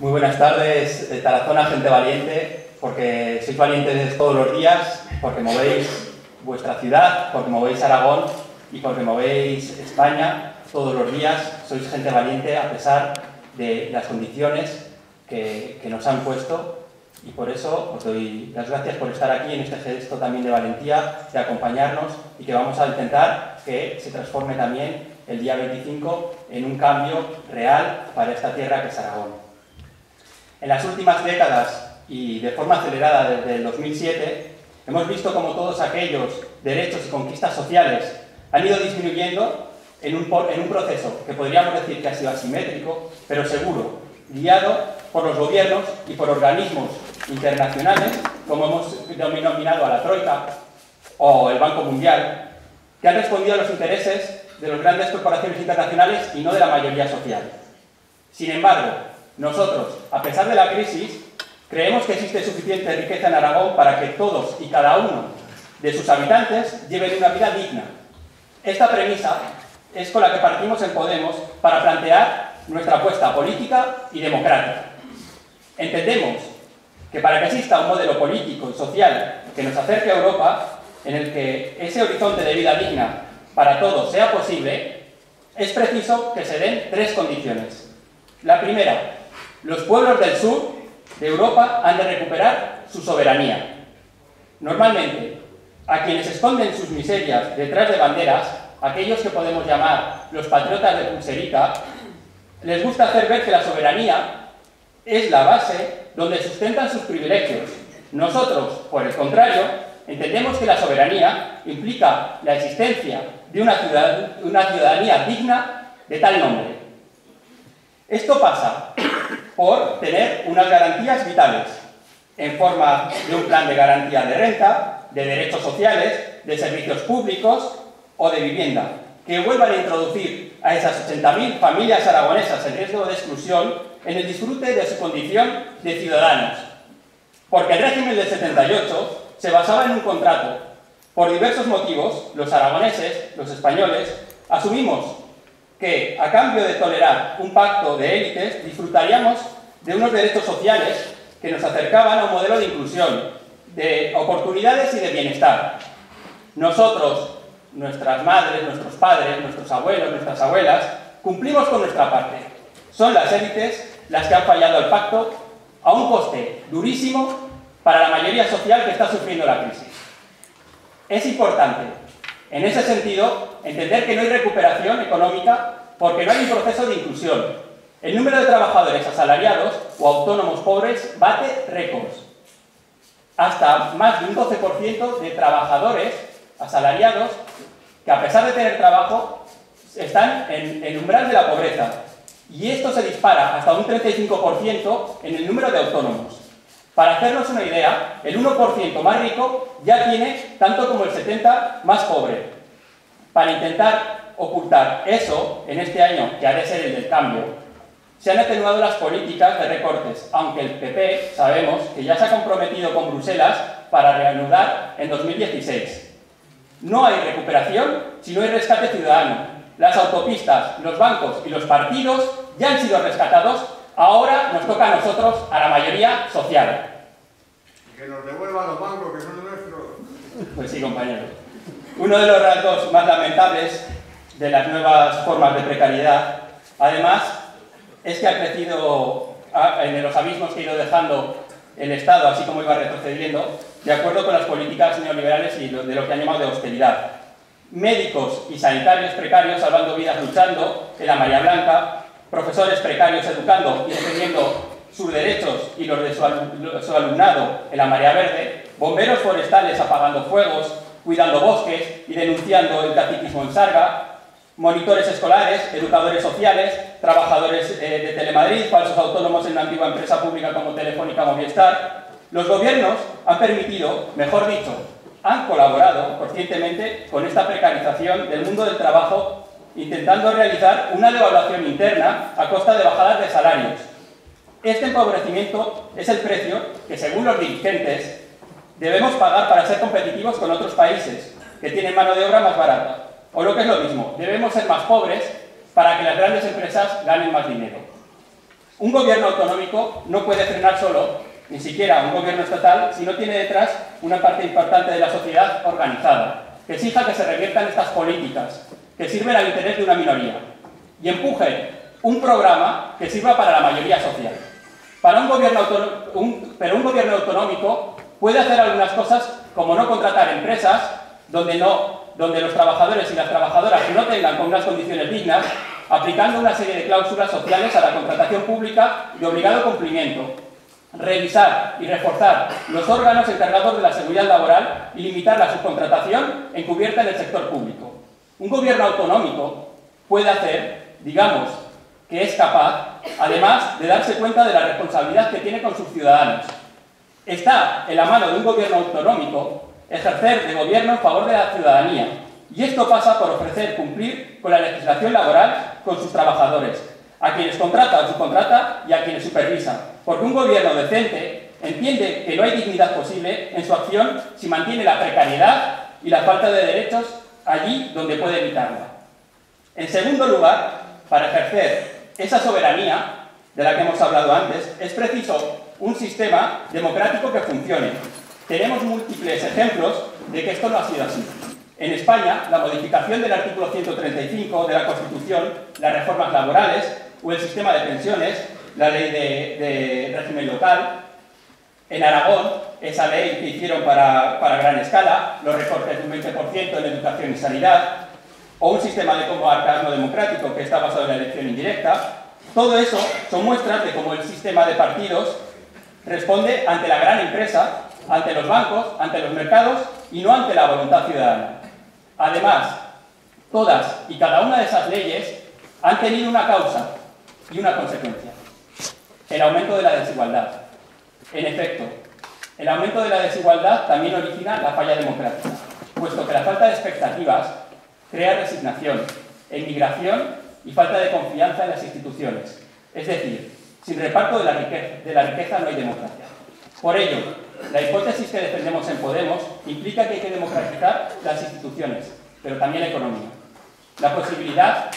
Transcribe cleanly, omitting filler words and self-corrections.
Muy buenas tardes, Tarazona, gente valiente, porque sois valientes todos los días, porque movéis vuestra ciudad, porque movéis Aragón y porque movéis España todos los días. Sois gente valiente a pesar de las condiciones que nos han puesto, y por eso os doy las gracias por estar aquí en este gesto también de valentía, de acompañarnos, y que vamos a intentar que se transforme también el día 25 en un cambio real para esta tierra que es Aragón. En las últimas décadas y de forma acelerada desde el 2007, hemos visto cómo todos aquellos derechos y conquistas sociales han ido disminuyendo en un proceso que podríamos decir que ha sido asimétrico, pero seguro, guiado por los gobiernos y por organismos internacionales, como hemos denominado a la Troika o el Banco Mundial, que han respondido a los intereses de las grandes corporaciones internacionales y no de la mayoría social. Sin embargo, nosotros, a pesar de la crisis, creemos que existe suficiente riqueza en Aragón para que todos y cada uno de sus habitantes lleven una vida digna. Esta premisa es con la que partimos en Podemos para plantear nuestra apuesta política y democrática. Entendemos que para que exista un modelo político y social que nos acerque a Europa, en el que ese horizonte de vida digna para todos sea posible, es preciso que se den tres condiciones. La primera: los pueblos del sur de Europa han de recuperar su soberanía. Normalmente, a quienes esconden sus miserias detrás de banderas, aquellos que podemos llamar los patriotas de pulserita, les gusta hacer ver que la soberanía es la base donde sustentan sus privilegios. Nosotros, por el contrario, entendemos que la soberanía implica la existencia de una ciudadanía digna de tal nombre. Esto pasa por tener unas garantías vitales en forma de un plan de garantía de renta, de derechos sociales, de servicios públicos o de vivienda, que vuelvan a introducir a esas 80.000 familias aragonesas en riesgo de exclusión en el disfrute de su condición de ciudadanos. Porque el régimen del 78 se basaba en un contrato. Por diversos motivos, los aragoneses, los españoles, asumimos que, a cambio de tolerar un pacto de élites, disfrutaríamos de unos derechos sociales que nos acercaban a un modelo de inclusión, de oportunidades y de bienestar. Nosotros, nuestras madres, nuestros padres, nuestros abuelos, nuestras abuelas, cumplimos con nuestra parte. Son las élites las que han fallado el pacto a un coste durísimo para la mayoría social que está sufriendo la crisis. Es importante, en ese sentido, entender que no hay recuperación económica porque no hay un proceso de inclusión. El número de trabajadores asalariados o autónomos pobres bate récords. Hasta más de un 12% de trabajadores asalariados que, a pesar de tener trabajo, están en el umbral de la pobreza. Y esto se dispara hasta un 35% en el número de autónomos. Para hacernos una idea, el 1% más rico ya tiene tanto como el 70% más pobre. Para intentar ocultar eso, en este año, que ha de ser el del cambio, se han atenuado las políticas de recortes, aunque el PP sabemos que ya se ha comprometido con Bruselas para reanudar en 2016. No hay recuperación si no hay rescate ciudadano. Las autopistas, los bancos y los partidos ya han sido rescatados. Ahora nos toca a nosotros, a la mayoría social. Que nos devuelvan los bancos, que son nuestros. Pues sí, compañero. Uno de los rasgos más lamentables de las nuevas formas de precariedad, además, es que ha crecido en los abismos que ha ido dejando el Estado, así como iba retrocediendo, de acuerdo con las políticas neoliberales y de lo que han llamado de austeridad. Médicos y sanitarios precarios salvando vidas luchando en la María Blanca, profesores precarios educando y defendiendo sus derechos y los de su alumnado en la Marea Verde, bomberos forestales apagando fuegos, cuidando bosques y denunciando el caciquismo en Sarga, monitores escolares, educadores sociales, trabajadores de Telemadrid, falsos autónomos en una antigua empresa pública como Telefónica Movistar. Los gobiernos han permitido, mejor dicho, han colaborado conscientemente con esta precarización del mundo del trabajo, intentando realizar una devaluación interna a costa de bajadas de salarios. Este empobrecimiento es el precio que, según los dirigentes, debemos pagar para ser competitivos con otros países que tienen mano de obra más barata. O lo que es lo mismo, debemos ser más pobres para que las grandes empresas ganen más dinero. Un gobierno autonómico no puede frenar solo, ni siquiera un gobierno estatal, si no tiene detrás una parte importante de la sociedad organizada, que exija que se reviertan estas políticas, que sirven al interés de una minoría, y empuje un programa que sirva para la mayoría social. Pero un gobierno autonómico puede hacer algunas cosas como no contratar empresas donde los trabajadores y las trabajadoras no tengan con unas condiciones dignas, aplicando una serie de cláusulas sociales a la contratación pública de obligado cumplimiento, revisar y reforzar los órganos encargados de la seguridad laboral y limitar la subcontratación encubierta en el sector público. Un gobierno autonómico puede hacer, digamos, que es capaz, además de darse cuenta de la responsabilidad que tiene con sus ciudadanos. Está en la mano de un gobierno autonómico ejercer de gobierno en favor de la ciudadanía, y esto pasa por ofrecer cumplir con la legislación laboral con sus trabajadores, a quienes contrata o subcontrata y a quienes supervisa, porque un gobierno decente entiende que no hay dignidad posible en su acción si mantiene la precariedad y la falta de derechos allí donde puede evitarla. En segundo lugar, para ejercer esa soberanía de la que hemos hablado antes, es preciso un sistema democrático que funcione. Tenemos múltiples ejemplos de que esto no ha sido así. En España, la modificación del artículo 135 de la Constitución, las reformas laborales o el sistema de pensiones, la ley de régimen local. En Aragón, esa ley que hicieron para gran escala, los recortes de un 20% en educación y sanidad, o un sistema de comarcas no democrático que está basado en la elección indirecta. Todo eso son muestras de cómo el sistema de partidos responde ante la gran empresa, ante los bancos, ante los mercados y no ante la voluntad ciudadana. Además, todas y cada una de esas leyes han tenido una causa y una consecuencia: el aumento de la desigualdad. En efecto, el aumento de la desigualdad también origina la falla democrática, puesto que la falta de expectativas crea resignación, emigración y falta de confianza en las instituciones. Es decir, sin reparto de la riqueza no hay democracia. Por ello, la hipótesis que defendemos en Podemos implica que hay que democratizar las instituciones, pero también la economía. La posibilidad